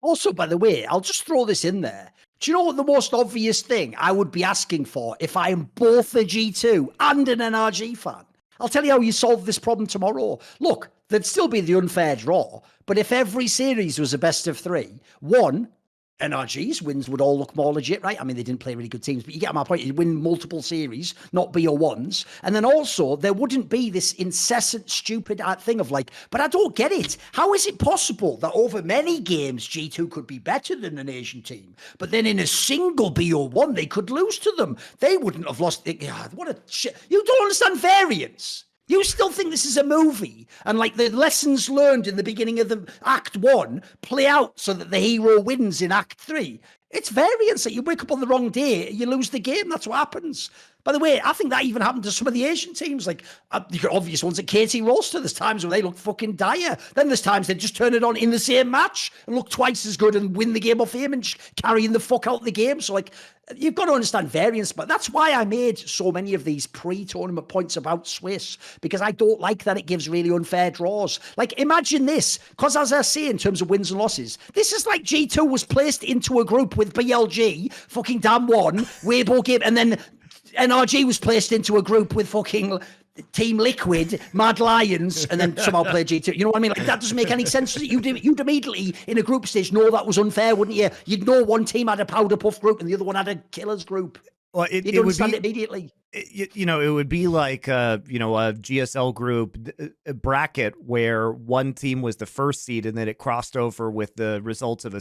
Also, by the way, I'll just throw this in there. Do you know what the most obvious thing I would be asking for if I am both a G2 and an NRG fan? I'll tell you how you solve this problem tomorrow. Look, there'd still be the unfair draw, but if every series was a best of three, one, NRG's wins would all look more legit, right? I mean, they didn't play really good teams, but you get my point. You'd win multiple series, not BO1s. And then also, there wouldn't be this incessant, stupid thing of like, but I don't get it. How is it possible that over many games, G2 could be better than an Asian team, but then in a single BO1, they could lose to them? They wouldn't have lost. God, what a shit. You don't understand variance. You still think this is a movie and like the lessons learned in the beginning of the act 1 play out so that the hero wins in act 3. It's variance that you wake up on the wrong day, you lose the game. That's what happens. By the way, I think that even happened to some of the Asian teams, like the obvious ones at KT Roster. There's times where they look fucking dire. Then there's times they just turn it on in the same match and look twice as good and win the game off aim and carrying the fuck out the game. So like, you've got to understand variance, but that's why I made so many of these pre-tournament points about Swiss, because I don't like that it gives really unfair draws. Like, imagine this, because as I say, in terms of wins and losses, this is like G2 was placed into a group with BLG, fucking damn one, Weibo game, and then NRG was placed into a group with fucking Team Liquid, Mad Lions, and then somehow played G2. You know what I mean? Like, that doesn't make any sense. You'd immediately, in a group stage, know that was unfair, wouldn't you? You'd know one team had a powder puff group and the other one had a killers group. Well, you'd understand it immediately. You know, it would be like, a GSL group bracket where one team was the first seed and then it crossed over with the results of a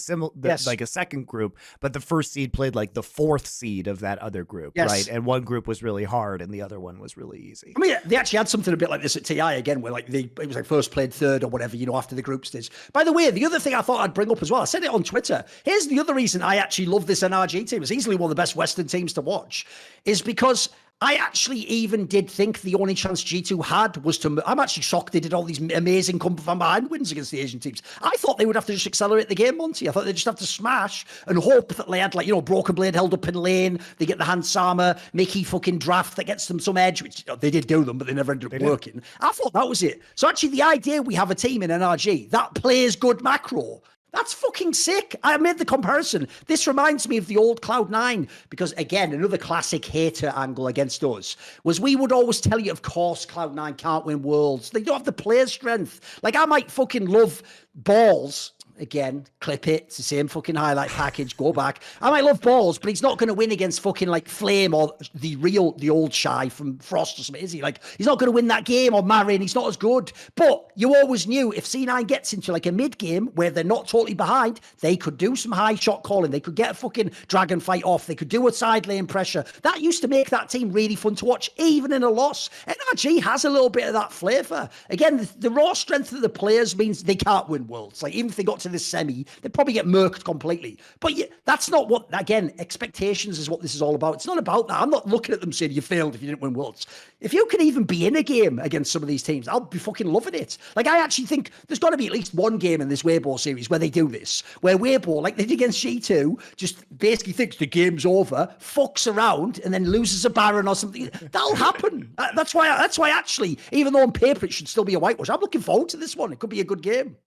like a second group, but the first seed played like the fourth seed of that other group, right? And one group was really hard and the other one was really easy. I mean, they actually had something a bit like this at TI again, where like it was like first played third or whatever, after the group stage. By the way, the other thing I thought I'd bring up as well, I said it on Twitter. Here's the other reason I actually love this NRG team. It's easily one of the best Western teams to watch, is because I actually even did think the only chance G2 had was to... I'm actually shocked they did all these amazing come from behind wins against the Asian teams. I thought they would have to just accelerate the game, Monte. I thought they'd just have to smash and hope that they had, like, Broken Blade held up in lane, they get the Hansama, Mickey fucking draft that gets them some edge, which they did do them, but they never ended up working. I thought that was it. So actually the idea we have a team in NRG that plays good macro, that's fucking sick. I made the comparison. This reminds me of the old Cloud9, because again, another classic hater angle against us was we would always tell you, of course, Cloud9 can't win worlds. They don't have the player strength. Like, I might fucking love balls. Again, clip it. It's the same fucking highlight package. Go back. I might love balls, but he's not going to win against fucking like Flame or the old Shy from Frost or something, is he? Like, he's not going to win that game, or Marin. He's not as good. But you always knew if C9 gets into like a mid game where they're not totally behind, they could do some high shot calling. They could get a fucking dragon fight off. They could do a side lane pressure. That used to make that team really fun to watch, even in a loss. NRG has a little bit of that flavour. Again, the raw strength of the players means they can't win worlds. Like, even if they got to this semi, they'd probably get murked completely. But yeah, that's not what, again, expectations is what this is all about. It's not about that. I'm not looking at them saying you failed if you didn't win worlds. If you can even be in a game against some of these teams, I'll be fucking loving it. Like, I actually think there's got to be at least one game in this Weibo series where they do this, where Weibo, like they did against G2, just basically thinks the game's over, fucks around, and then loses a Baron or something. That'll happen. That's why actually, even though on paper it should still be a whitewash, I'm looking forward to this one. It could be a good game.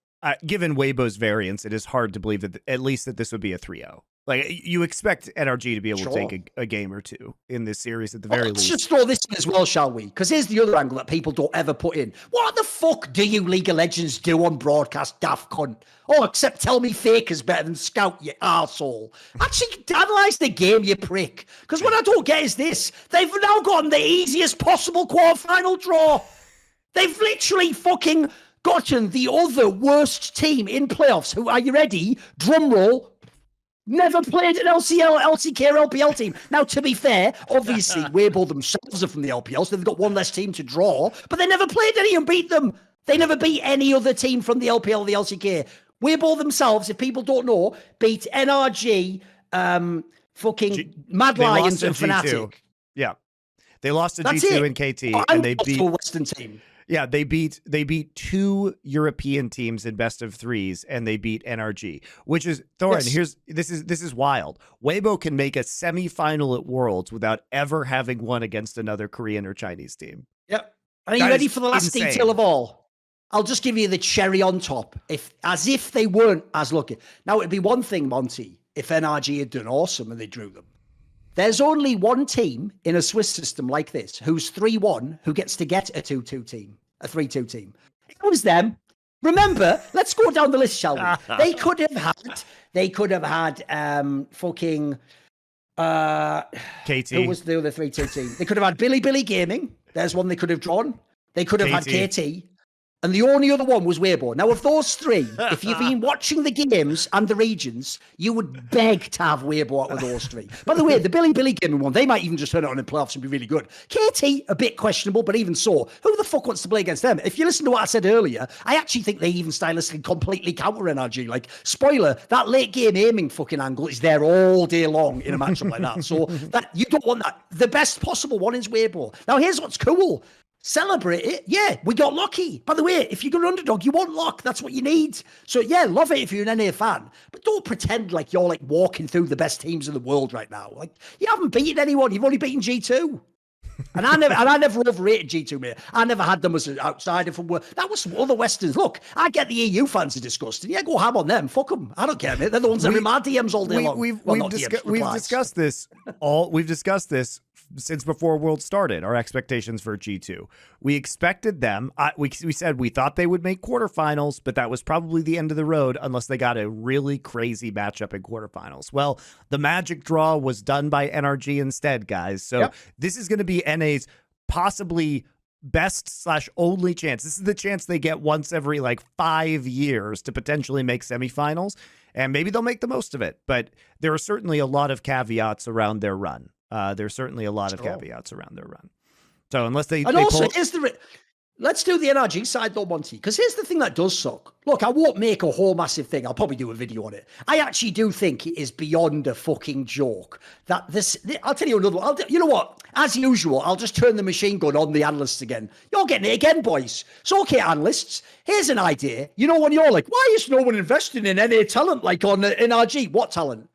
Given Weibo's variance, it is hard to believe that at least that this would be a 3-0. Like, you expect NRG to be able to take a game or two in this series at the very least. Let's just throw this in as well, shall we? Because here's the other angle that people don't ever put in. What the fuck do you League of Legends do on broadcast, daft cunt? Oh, except tell me Faker's better than Scout, you arsehole. Actually, analyse the game, you prick. Because what I don't get is this. They've now gotten the easiest possible quarterfinal draw. They've literally fucking gotten the other worst team in playoffs, who, are you ready? Drum roll. Never played an LCL, LCK, or LPL team. Now, to be fair, obviously, Weibo themselves are from the LPL, so they've got one less team to draw, but they never played any and beat them. They never beat any other team from the LPL or the LCK. Weibo themselves, if people don't know, beat NRG, fucking Mad Lions and Fnatic. Yeah. They lost to G2 and KT, and they beat a Western team. Yeah, they beat two European teams in best of threes, and they beat NRG, which is Thorin. Yes. This is wild. Weibo can make a semifinal at Worlds without ever having won against another Korean or Chinese team. Yep. Are you ready for the last detail of all? I'll just give you the cherry on top, as if they weren't as lucky. Now, it'd be one thing, Monty, if NRG had done awesome and they drew them. There's only one team in a Swiss system like this who's 3-1 who gets to get a 2-2 team, a 3-2 team. It was them. Remember, let's go down the list, shall we? They could have had fucking KT. Who was the other 3-2 team? They could have had Billy Gaming. There's one they could have drawn. They could have had KT. And the only other one was Weibo. Now, of those three, if you've been watching the games and the regions, you would beg to have Weibo out of those three. By the way, the Billy Gaming one, they might even just turn it on in playoffs and be really good. KT, a bit questionable, but even so, who the fuck wants to play against them? If you listen to what I said earlier, I actually think they even stylistically completely counter NRG. Like, spoiler, that late game aiming fucking angle is there all day long in a matchup like that. So that you don't want that. The best possible one is Weibo. Now, here's what's cool. Celebrate it. Yeah, we got lucky. By the way, if you're going underdog, you want luck. That's what you need. So yeah, love it if you're an NA fan. But don't pretend like you're like walking through the best teams in the world right now. Like, you haven't beaten anyone. You've only beaten G2. And I never overrated G2, mate. I never had them as an outsider from where that was other Westerns. Look, I get the EU fans are disgusting. Yeah, go ham on them. Fuck them. I don't care, mate. They're the ones that are in my DMs all day long. We've discussed this since before World started, our expectations for G2. We expected them. We said we thought they would make quarterfinals, but that was probably the end of the road unless they got a really crazy matchup in quarterfinals. Well, the magic draw was done by NRG instead, guys. So This is going to be NA's possibly best/only chance. This is the chance they get once every like 5 years to potentially make semifinals, and maybe they'll make the most of it. But there are certainly a lot of caveats around their run. There's certainly a lot of caveats around their run. So unless they let's do the NRG side though, Monty, because here's the thing that does suck. Look, I won't make a whole massive thing. I'll probably do a video on it. I actually do think it is beyond a fucking joke that I'll tell you another one. You know what? As usual, I'll just turn the machine gun on the analysts again. You're getting it again, boys. So, okay, analysts, here's an idea. You know, when you're like, why is no one investing in NA talent like on NRG? What talent?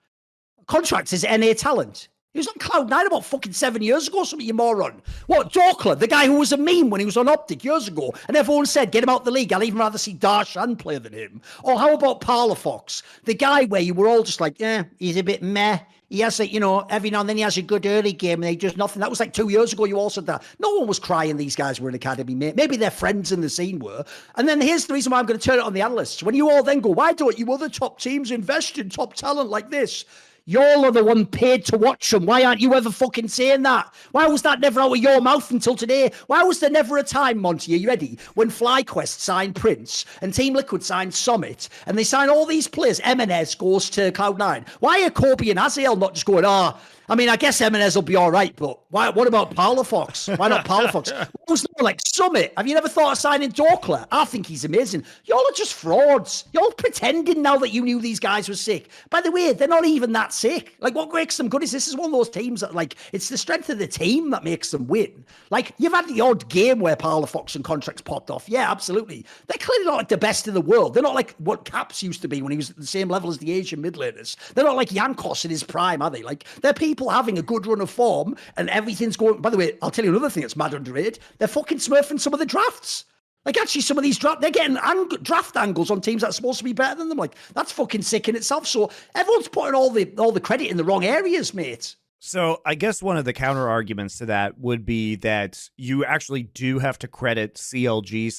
Contracts is NA talent. He was on Cloud9 about fucking 7 years ago, something, you moron. What, Dorkler, the guy who was a meme when he was on Optic years ago, and everyone said, get him out the league. I'll even rather see Darshan play than him. Or how about Parlofox, the guy where you were all just like, he's a bit meh. He has, like, you know, every now and then he has a good early game and he does nothing. That was like 2 years ago. You all said that. No one was crying these guys were an academy mate. Maybe their friends in the scene were. And then here's the reason why I'm going to turn it on the analysts. When you all then go, why don't you other top teams invest in top talent like this? Y'all are the one paid to watch them. Why aren't you ever fucking saying that? Why was that never out of your mouth until today? Why was there never a time, Monty, are you ready, when FlyQuest signed Prince and Team Liquid signed Summit and they sign all these players? Eminez goes to Cloud9. Why are Kobe and Aziel not just going, I mean, I guess Eminez will be all right, but what about Parlofox? Why not Parlofox? What was there like Summit? Have you never thought of signing Dorkler? I think he's amazing. Y'all are just frauds. Y'all pretending now that you knew these guys were sick. By the way, they're not even that sick. Like, what makes them good is this is one of those teams that, like, it's the strength of the team that makes them win. Like, you've had the odd game where Parlofox and contracts popped off. Yeah, absolutely. They're clearly not like the best in the world. They're not like what Caps used to be when he was at the same level as the Asian mid laners. They're not like Jankos in his prime, are they? Like, they're people having a good run of form and everything's going. By the way, I'll tell you another thing that's mad underrated. They're fucking smurfing some of the drafts. Like, actually, some of these they're getting draft angles on teams that's supposed to be better than them. Like, that's fucking sick in itself. So everyone's putting all the credit in the wrong areas, mate. So I guess one of the counter arguments to that would be that you actually do have to credit CLG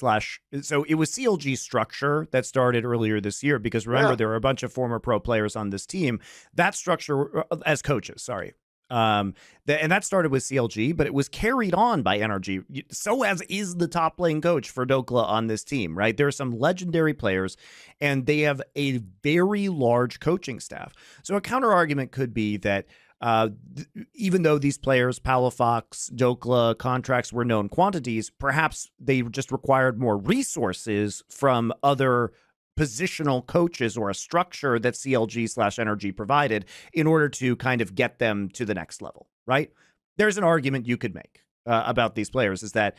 so it was CLG structure that started earlier this year, because remember, there were a bunch of former pro players on this team. That structure as coaches, sorry. And that started with CLG, but it was carried on by NRG. So as is the top lane coach for Dokla on this team, right? There are some legendary players, and they have a very large coaching staff. So a counter argument could be that even though these players, Palafox, Dokla, contracts were known quantities, perhaps they just required more resources from other positional coaches or a structure that CLG/NRG provided in order to kind of get them to the next level, right? There's an argument you could make about these players is that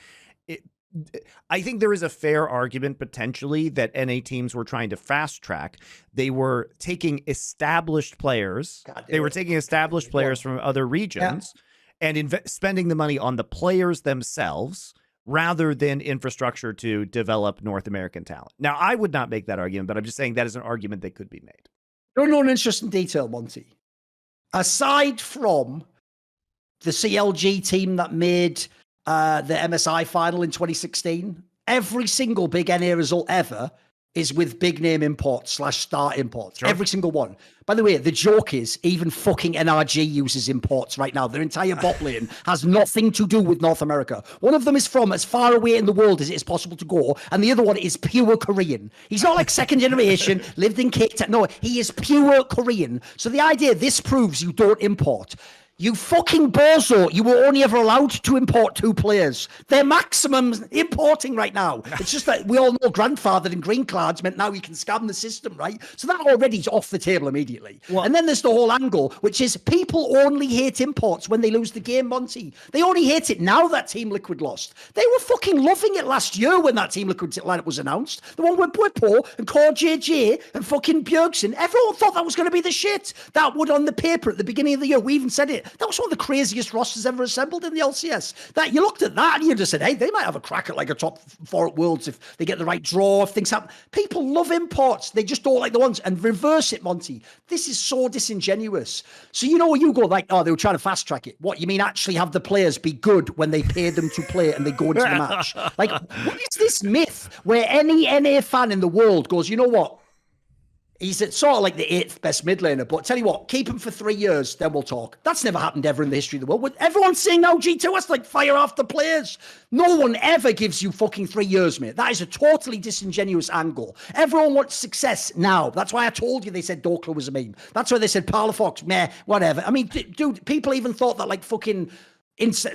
I think there is a fair argument potentially that NA teams were trying to fast track. They were taking established players. Players from other regions and spending the money on the players themselves rather than infrastructure to develop North American talent. Now, I would not make that argument, but I'm just saying that is an argument that could be made. You know an interesting detail, Monty? Aside from the CLG team that made the MSI final in 2016, every single big NA result ever is with big name imports / star imports. Sure. Every single one. By the way, the joke is even fucking NRG uses imports right now. Their entire bot lane has nothing to do with North America. One of them is from as far away in the world as it is possible to go, and the other one is pure Korean. He's not like second generation, lived in Cape Town. No, he is pure Korean. So the idea, this proves you don't import. You fucking bozo. You were only ever allowed to import 2 players. They're maximum importing right now. It's just that we all know grandfathered and green cards meant now you can scam the system, right? So that already is off the table immediately. Well, and then there's the whole angle, which is people only hate imports when they lose the game, Monty. They only hate it now that Team Liquid lost. They were fucking loving it last year when that Team Liquid lineup was announced. The one with Bwipo and Core JJ and fucking Bjergsen. Everyone thought that was going to be the shit. That would on the paper at the beginning of the year. We even said it. That was one of the craziest rosters ever assembled in the LCS. That you looked at that and you just said, hey, they might have a crack at like a top 4 at Worlds if they get the right draw, if things happen. People love imports. They just don't like the ones. And reverse it, Monty. This is so disingenuous. So you know where you go like, oh, they were trying to fast track it. What, you mean actually have the players be good when they pay them to play and they go into the match? Like, what is this myth where any NA fan in the world goes, you know what? He's sort of like the 8th best mid laner, but tell you what, keep him for 3 years, then we'll talk. That's never happened ever in the history of the world. Everyone's saying now G2, that's like fire off the players. No one ever gives you fucking 3 years, mate. That is a totally disingenuous angle. Everyone wants success now. That's why I told you they said Dokla was a meme. That's why they said Parlofox, meh, whatever. I mean, dude, people even thought that like fucking...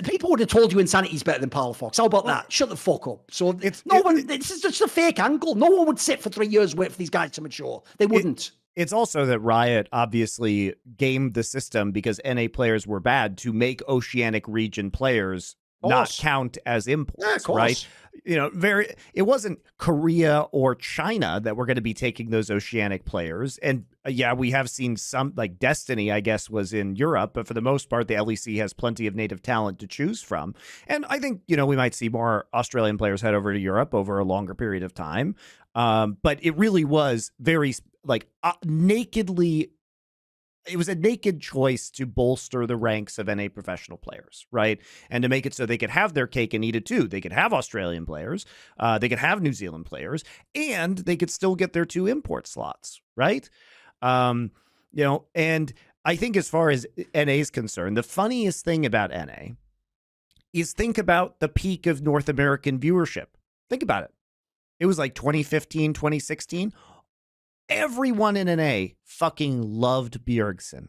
people would have told you Insanity's better than Parlofox. How about that? Shut the fuck up. So this is just a fake angle. No one would sit for 3 years wait for these guys to mature. They wouldn't. It's also that Riot obviously gamed the system because NA players were bad to make Oceanic region players not count as imports, right? You know, it wasn't Korea or China that were going to be taking those Oceanic players. And yeah, we have seen some, like Destiny, I guess, was in Europe, but for the most part, the LEC has plenty of native talent to choose from. And I think, you know, we might see more Australian players head over to Europe over a longer period of time. But it really was very nakedly. It was a naked choice to bolster the ranks of NA professional players, right? And to make it so they could have their cake and eat it too. They could have Australian players, they could have New Zealand players, and they could still get their 2 import slots, right? You know, and I think as far as NA is concerned, the funniest thing about NA is think about the peak of North American viewership. Think about it. It was like 2015, 2016. Everyone in NA fucking loved Bjergsen,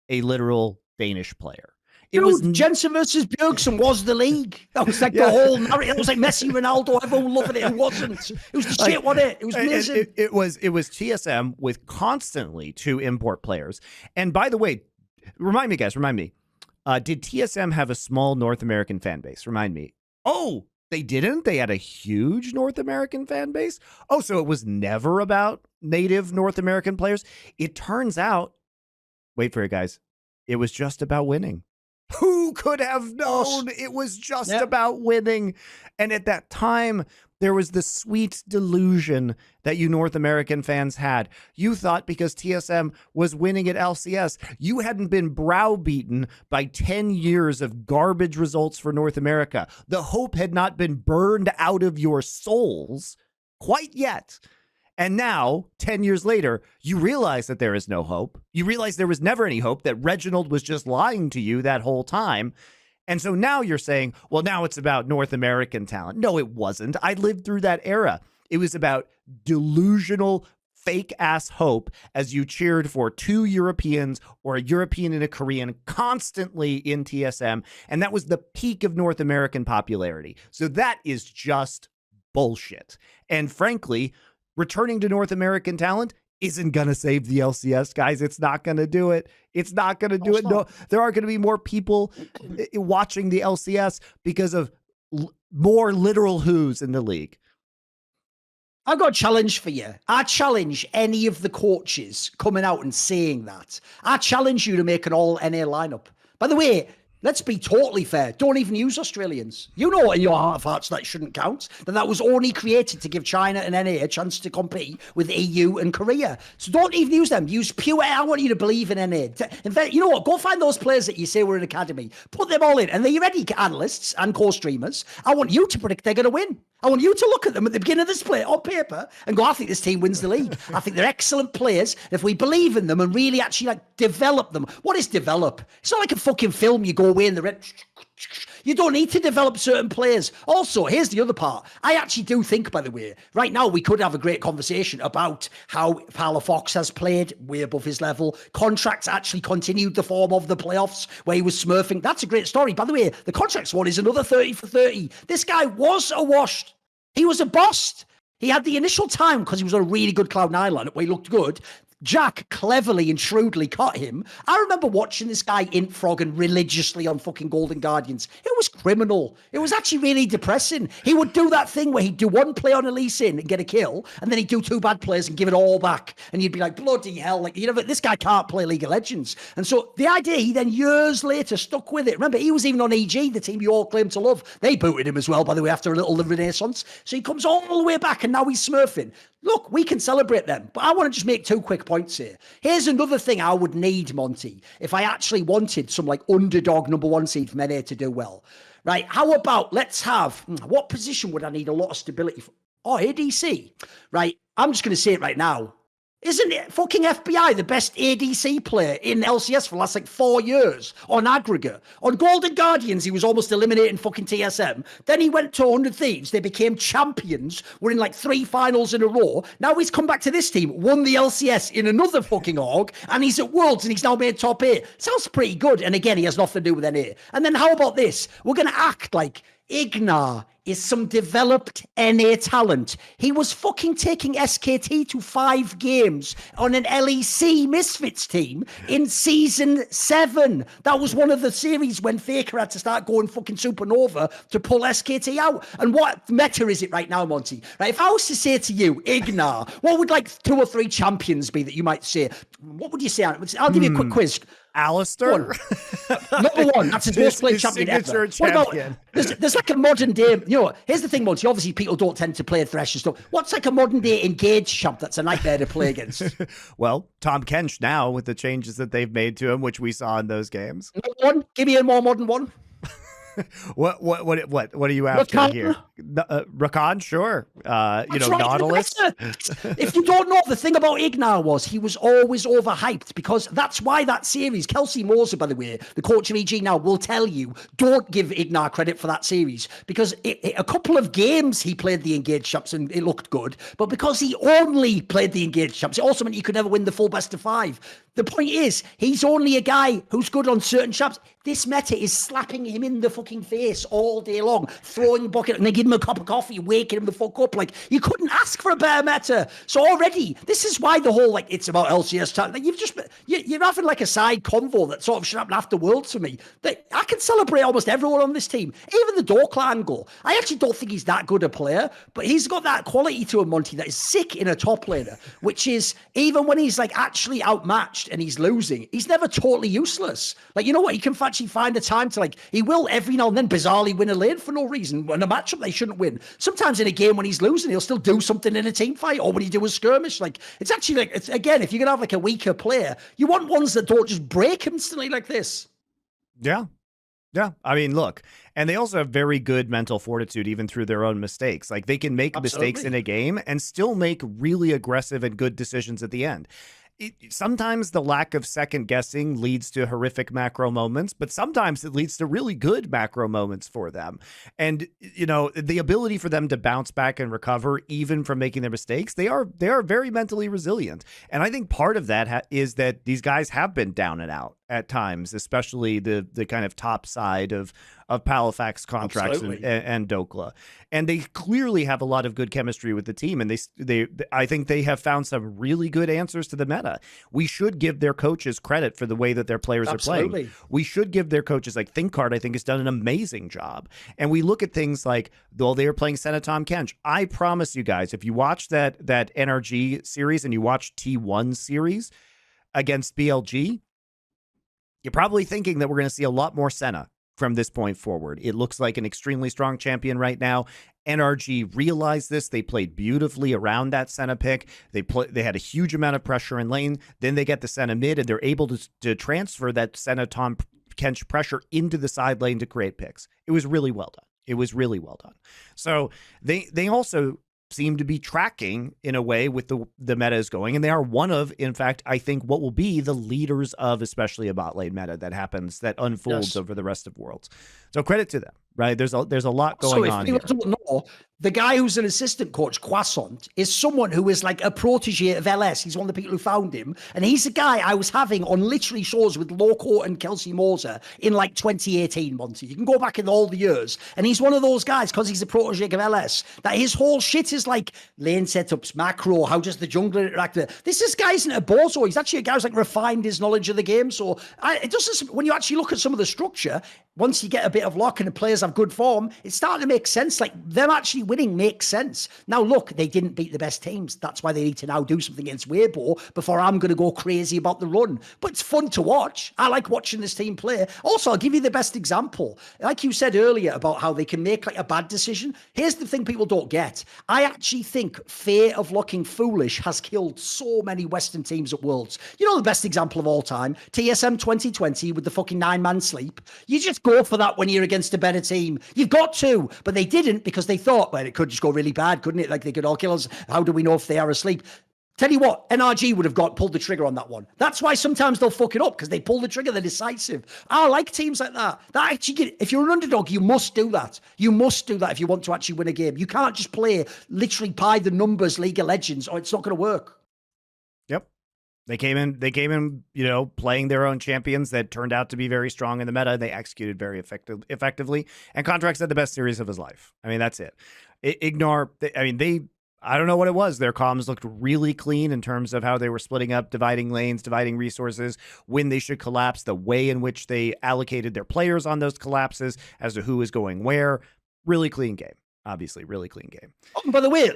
a literal Danish player. It was Jensen versus Bjergsen was the league. That was like the whole narrative. It was like Messi, Ronaldo, everyone loving it. It wasn't. It was the shit, wasn't it? It was amazing. It was TSM with constantly 2 import players. And by the way, remind me, guys, did TSM have a small North American fan base? Remind me. Oh, they didn't? They had a huge North American fan base? Oh, so it was never about native North American players? It turns out, wait for it, guys, it was just about winning. Who could have known it was just about winning? And at that time, there was the sweet delusion that you North American fans had. You thought because TSM was winning at LCS, you hadn't been browbeaten by 10 years of garbage results for North America. The hope had not been burned out of your souls quite yet. And now, 10 years later, you realize that there is no hope. You realize there was never any hope, that Reginald was just lying to you that whole time. And so now you're saying, well, now it's about North American talent. No, it wasn't. I lived through that era. It was about delusional, fake-ass hope as you cheered for 2 Europeans or a European and a Korean constantly in TSM. And that was the peak of North American popularity. So that is just bullshit. And frankly, returning to North American talent isn't going to save the LCS, guys. It's not going to do it. It's not going to do it. No, there are going to be more people watching the LCS because of more literal who's in the league. I've got a challenge for you. I challenge any of the coaches coming out and saying that. I challenge you to make an all NA lineup. By the way, Let's be totally fair. Don't even use Australians. You know in your heart of hearts that shouldn't count. That was only created to give China and NA a chance to compete with EU and Korea. So don't even use them. Use pure. I want you to believe in NA. In fact, you know what? Go find those players that you say were in academy. Put them all in. And they're ready, analysts and co-streamers. I want you to predict they're going to win. I want you to look at them at the beginning of this play on paper and go, I think this team wins the league. I think they're excellent players. If we believe in them and really actually like develop them. What is develop? It's not like a fucking film you go away in the red. You don't need to develop certain players. Also, here's the other part. I actually do think, by the way, right now we could have a great conversation about how Palafox has played way above his level. Contracts actually continued the form of the playoffs where he was smurfing. That's a great story. By the way, the Contracts one is another 30 for 30. This guy was a washed. He was a bust. He had the initial time because he was on a really good Cloud9 lineup where he looked good. Jack cleverly and shrewdly caught him. I remember watching this guy int Froggen religiously on fucking Golden Guardians. It was criminal. It was actually really depressing. He would do that thing where he'd do one play on a Lee Sin and get a kill, and then he'd do two bad plays and give it all back. And you'd be like, bloody hell, like, you know, this guy can't play League of Legends. And so the idea, he then years later stuck with it. Remember, he was even on EG, the team you all claim to love. They booted him as well, by the way, after a little renaissance. So he comes all the way back and now he's smurfing. Look, we can celebrate them, but I want to just make 2 quick points here. Here's another thing I would need, Monty, if I actually wanted some like underdog #1 seed from NA to do well. Right, how about let's have, what position would I need a lot of stability for? Oh, ADC. Right, I'm just going to say it right now. Isn't it fucking FBI the best ADC player in LCS for the last like 4 years on aggregate? On Golden Guardians, he was almost eliminating fucking TSM. Then he went to 100 Thieves. They became champions. We're in like 3 finals in a row. Now he's come back to this team, won the LCS in another fucking org, and he's at Worlds and he's now made top 8. Sounds pretty good. And again, he has nothing to do with NA. And then how about this? We're going to act like Ignar is some developed NA talent. He was fucking taking SKT to 5 games on an LEC Misfits team in season 7. That was one of the series when Faker had to start going fucking supernova to pull SKT out. And what meta is it right now, Monty? Right, if I was to say to you, Ignar, what would like 2 or 3 champions be that you might say? What would you say? I'll give you a quick quiz. Alistair? Number 1. That's his most played champion ever. What about, there's like a modern day, you know, here's the thing, Monty, obviously people don't tend to play Thresh and stuff. What's like a modern day engaged champ that's a nightmare to play against? Well, Tom Kench now with the changes that they've made to him, which we saw in those games. One, give me a more modern one. What are you after Rakan? here? Rakan, sure. You know, right, Nautilus. If you don't know, the thing about Ignar was he was always overhyped because that's why that series, Kelsey Moser, by the way, the coach of EG now, will tell you, don't give Ignar credit for that series because a couple of games he played the engaged champs and it looked good, but because he only played the engaged champs, it also meant you could never win the full best of 5. The point is, he's only a guy who's good on certain champs. This meta is slapping him in the fucking face all day long, throwing a bucket and they give him a cup of coffee, waking him the fuck up. Like, you couldn't ask for a better meta. So already, this is why the whole, like, it's about LCS time. Like, you're having like a side convo that sort of should happen after Worlds for me. That I can celebrate almost everyone on this team, even the Dorkla angle. I actually don't think he's that good a player, but he's got that quality to him, Monty, that is sick in a top laner, which is even when he's like actually outmatched and he's losing, he's never totally useless. Like, you know what? He can actually find a time to, like, he will every now and then bizarrely win a lane for no reason. In a matchup they shouldn't win. Sometimes in a game when he's losing, he'll still do something in a team fight or when he do a skirmish. Like, it's actually like, it's again, if you're going to have like a weaker player, you want ones that don't just break instantly like this. Yeah. Yeah. I mean, look, and they also have very good mental fortitude, even through their own mistakes. Like, they can make mistakes in a game and still make really aggressive and good decisions at the end. Sometimes the lack of second guessing leads to horrific macro moments, but sometimes it leads to really good macro moments for them. And, you know, the ability for them to bounce back and recover even from making their mistakes, they are very mentally resilient. And I think part of that is that these guys have been down and out at times, especially the kind of top side of Palafax contracts and Dokla. And they clearly have a lot of good chemistry with the team. And I think they have found some really good answers to the meta. We should give their coaches credit for the way that their players are playing. We should give their coaches, like ThinkCard, I think, has done an amazing job. And we look at things like, though they are playing Senatom Kench. I promise you guys, if you watch that NRG series and you watch T1 series against BLG, you're probably thinking that we're going to see a lot more Senna from this point forward. It looks like an extremely strong champion right now. NRG realized this. They played beautifully around that Senna pick. They had a huge amount of pressure in lane. Then they get the Senna mid, and they're able to transfer that Senna Tom Kench pressure into the side lane to create picks. It was really well done. It was really well done. So they also seem to be tracking in a way with the meta is going, and they are one of, in fact, I think what will be the leaders of especially a bot lane meta that unfolds over the rest of Worlds. So credit to them, right? There's a lot going on here. Don't know, the guy who's an assistant coach, Croissant, is someone who is like a protege of LS. He's one of the people who found him. And he's a guy I was having on literally shows with Loco and Kelsey Moser in like 2018, Monte. You can go back in all the years. And he's one of those guys, because he's a protege of LS, that his whole shit is like lane setups, macro, how does the jungler interact with it. This guy isn't a bozo. He's actually a guy who's like refined his knowledge of the game. So it doesn't, when you actually look at some of the structure, once you get a bit of luck and the players have good form, it's starting to make sense. Like, them actually winning makes sense. Now, look, they didn't beat the best teams. That's why they need to now do something against Weibo before I'm going to go crazy about the run. But it's fun to watch. I like watching this team play. Also, I'll give you the best example. Like you said earlier about how they can make like a bad decision. Here's the thing people don't get. I actually think fear of looking foolish has killed so many Western teams at Worlds. You know the best example of all time? TSM 2020 with the fucking 9-man sleep. You just go for that when you're against a better team. You've got to, but they didn't, because they thought, well, it could just go really bad, couldn't it? Like, they could all kill us. How do we know if they are asleep? Tell you what, NRG would have pulled the trigger on that one. That's why sometimes they'll fuck it up, because they pull the trigger, they're decisive. I like teams like that. That actually, if you're an underdog, you must do that. You must do that if you want to actually win a game. You can't just play literally by the numbers League of Legends, or it's not going to work. Yep. They came in, playing their own champions that turned out to be very strong in the meta. They executed very effectively, and Contracts had the best series of his life. I mean, that's it. I don't know what it was. Their comms looked really clean in terms of how they were splitting up, dividing lanes, dividing resources, when they should collapse, the way in which they allocated their players on those collapses as to who is going where. Really clean game. Obviously, really clean game. Oh, by the way,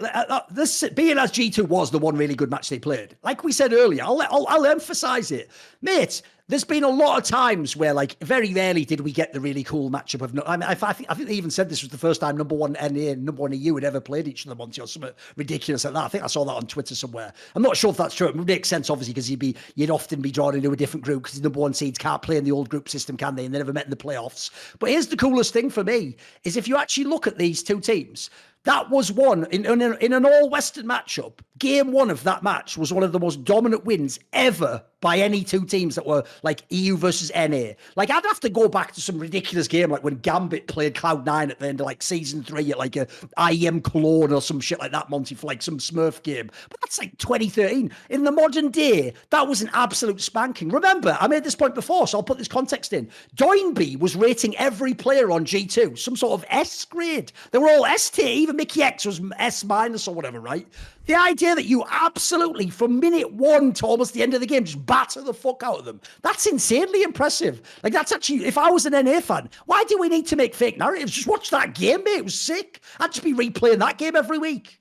this being as G2 was the one really good match they played. Like we said earlier, I'll emphasize it, mate. There's been a lot of times where, like, very rarely did we get the really cool matchup of. I mean, I think they even said this was the first time number one NA and number one EU had ever played each other, Monte, or something ridiculous like that. I think I saw that on Twitter somewhere. I'm not sure if that's true. It would make sense, obviously, because you'd often be drawn into a different group because the number one seeds can't play in the old group system, can they? And they never met in the playoffs. But here's the coolest thing for me is if you actually look at these two teams. That was one in an all-Western matchup. Game one of that match was one of the most dominant wins ever by any two teams that were like EU versus NA. Like, I'd have to go back to some ridiculous game, like when Gambit played Cloud9 at the end of like season 3 at like a IEM Cologne or some shit like that, Monty, for like some Smurf game. But that's like 2013. In the modern day, that was an absolute spanking. Remember, I made this point before, so I'll put this context in. Doinby was rating every player on G2 some sort of S grade. They were all S tier. Even Mickey X was S minus or whatever, right? The idea that you absolutely, from minute one to almost the end of the game, just batter the fuck out of them. That's insanely impressive. Like, that's actually, if I was an NA fan, why do we need to make fake narratives? Just watch that game, mate. It was sick. I'd just be replaying that game every week.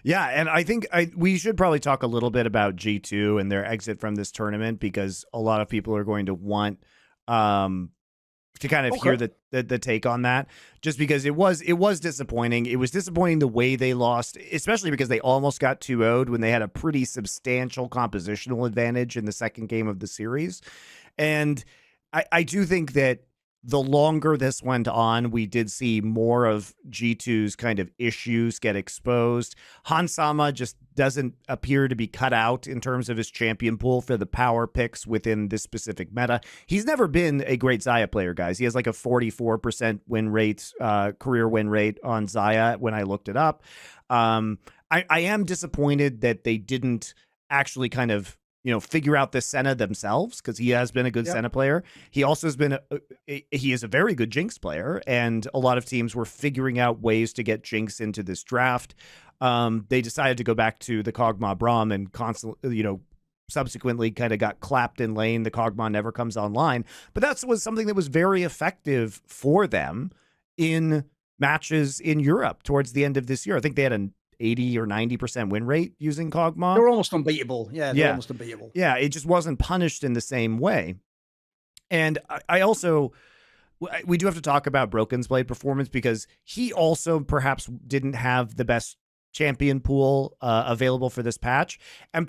Yeah, and I think we should probably talk a little bit about G2 and their exit from this tournament, because a lot of people are going to want to kind of hear the take on that, just because it was disappointing. It was disappointing the way they lost, especially because they almost got 2-0'd when they had a pretty substantial compositional advantage in the second game of the series. And I do think that the longer this went on, we did see more of G2's kind of issues get exposed. Hansama just doesn't appear to be cut out in terms of his champion pool for the power picks within this specific meta. He's never been a great Xayah player, guys. He has like a 44% win rate, career win rate on Xayah when I looked it up. I am disappointed that they didn't actually kind of figure out the Senna themselves, because he has been a good Senna player. He also has been he is a very good Jinx player, and a lot of teams were figuring out ways to get Jinx into this draft. They decided to go back to the Kog'Maw Braum and constantly, subsequently kind of got clapped in lane. The Kog'Maw never comes online, but that was something that was very effective for them in matches in Europe towards the end of this year. I think they had 80 or 90% win rate using Kog'Maw. They're almost unbeatable. Yeah, they're almost unbeatable. Yeah, it just wasn't punished in the same way. And I also, we do have to talk about Broken's Blade performance, because he also perhaps didn't have the best champion pool available for this patch. And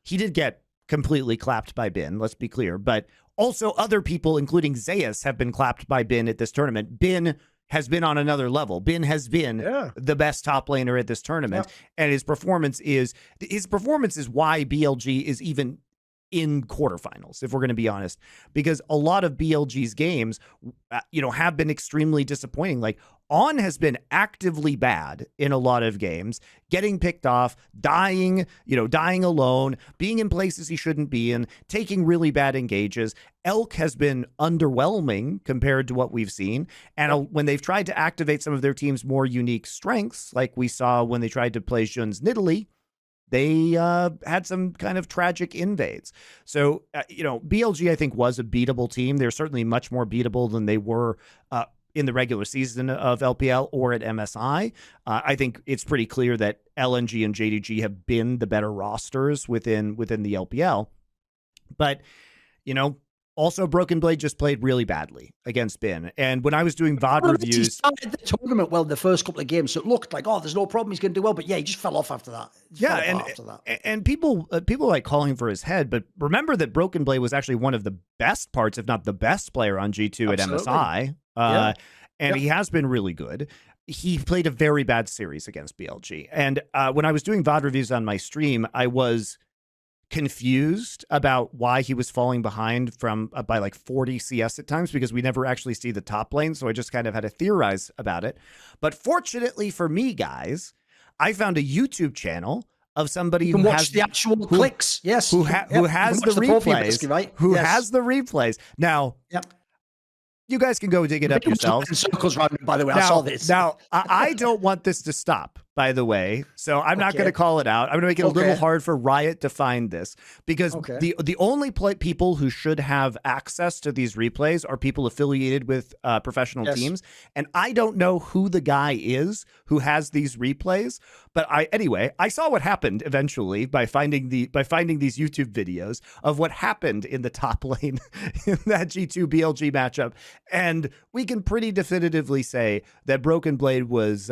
he did get completely clapped by Bin, let's be clear. But also other people, including Zeus, have been clapped by Bin at this tournament. Bin has been on another level. Bin has been the best top laner at this tournament. And his performance is why BLG is even in quarterfinals, if we're going to be honest, because a lot of BLG's games, have been extremely disappointing. Like, On has been actively bad in a lot of games, getting picked off, dying alone, being in places he shouldn't be in, taking really bad engages. Elk has been underwhelming compared to what we've seen. And when they've tried to activate some of their team's more unique strengths, like we saw when they tried to play Jun's Nidalee, they had some kind of tragic invades. So, BLG, I think, was a beatable team. They're certainly much more beatable than they were in the regular season of LPL or at MSI. I think it's pretty clear that LNG and JDG have been the better rosters within the LPL. But, also, Broken Blade just played really badly against Bin. And when I was doing VOD reviews... He started the tournament well in the first couple of games, so it looked like, there's no problem, he's going to do well. But yeah, he just fell off after that. And people like calling for his head, but remember that Broken Blade was actually one of the best parts, if not the best player on G2 at MSI. And he has been really good. He played a very bad series against BLG. And when I was doing VOD reviews on my stream, I was confused about why he was falling behind by like 40 CS at times, because we never actually see the top lane. So I just kind of had to theorize about it. But fortunately for me, guys, I found a YouTube channel of somebody who has the actual clicks. Yes. Who has the replays, right? Has the replays. Now, you guys can go dig it up yourselves. Circles around, by the way, I saw this. Now, I don't want this to stop, by the way, so I'm not going to call it out. I'm going to make it a little hard for Riot to find this, because the only people who should have access to these replays are people affiliated with professional teams, and I don't know who the guy is who has these replays. But I saw what happened eventually by finding these YouTube videos of what happened in the top lane in that G2 BLG matchup, and we can pretty definitively say that Broken Blade was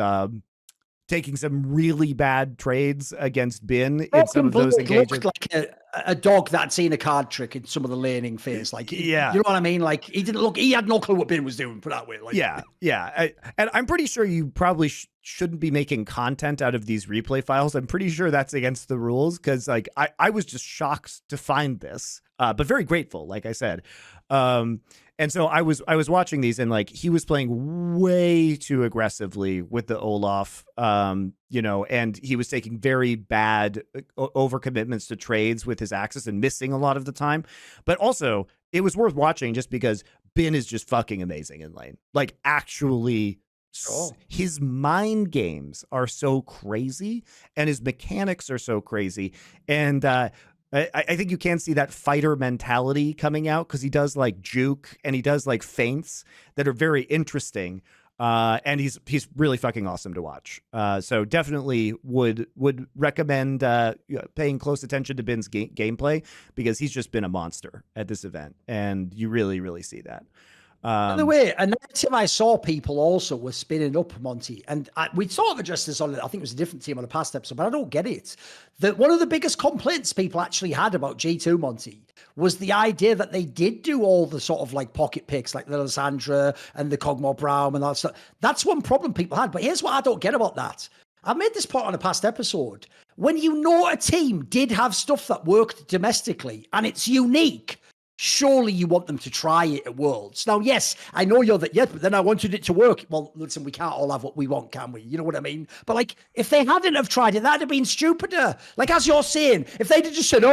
taking some really bad trades against Bin in some of those engagements. Looked like a dog that'd seen a card trick in some of the laning phase. Like, you know what I mean? Like, he had no clue what Bin was doing, put that way. Like, and I'm pretty sure you probably shouldn't be making content out of these replay files. I'm pretty sure that's against the rules, because like I was just shocked to find this, but very grateful, like I said. And so I was watching these, and like he was playing way too aggressively with the Olaf, and he was taking very bad overcommitments to trades with his Axis and missing a lot of the time. But also, it was worth watching just because Bin is just fucking amazing in lane. Like, actually, his mind games are so crazy, and his mechanics are so crazy, and I think you can see that fighter mentality coming out, because he does like juke and he does like feints that are very interesting. And he's really fucking awesome to watch. So definitely would recommend paying close attention to Bin's gameplay, because he's just been a monster at this event, and you really, really see that. By the way, a narrative I saw people also were spinning up, Monte, and we sort of addressed this on, I think it was a different team on a past episode, but I don't get it. That one of the biggest complaints people actually had about G2, Monte, was the idea that they did do all the sort of like pocket picks, like the Lysandra and the Kog'Maw Braum and that stuff. That's one problem people had. But here's what I don't get about that. I made this point on a past episode. When a team did have stuff that worked domestically and it's unique, surely you want them to try it at Worlds. Now, yes, I know you're that, but then I wanted it to work. Well, listen, we can't all have what we want, can we? You know what I mean? But like, if they hadn't have tried it, that'd have been stupider. Like, as you're saying, if they'd have just said,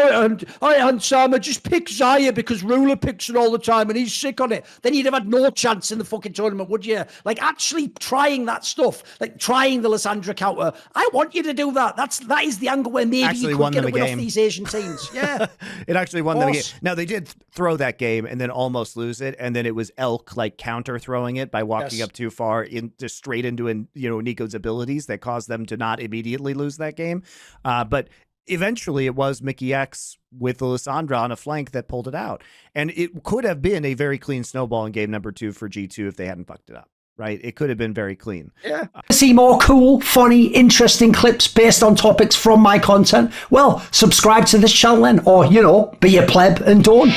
Sama, just pick Zaya because Ruler picks it all the time and he's sick on it, then you'd have had no chance in the fucking tournament, would you? Like, actually trying that stuff, like trying the Lysandra counter, I want you to do that. That is the angle where maybe you could get a win off these Asian teams. Yeah. It actually won them a game. Now, they did throw that game and then almost lose it, and then it was Elk like counter throwing it by walking up too far just straight into Nico's abilities that caused them to not immediately lose that game. But eventually it was Mickey X with Lissandra on a flank that pulled it out, and it could have been a very clean snowball in game number 2 for G2 if they hadn't fucked it up. Right, it could have been very clean. Yeah. See more cool, funny, interesting clips based on topics from my content? Well, subscribe to this channel then, or be a pleb and don't.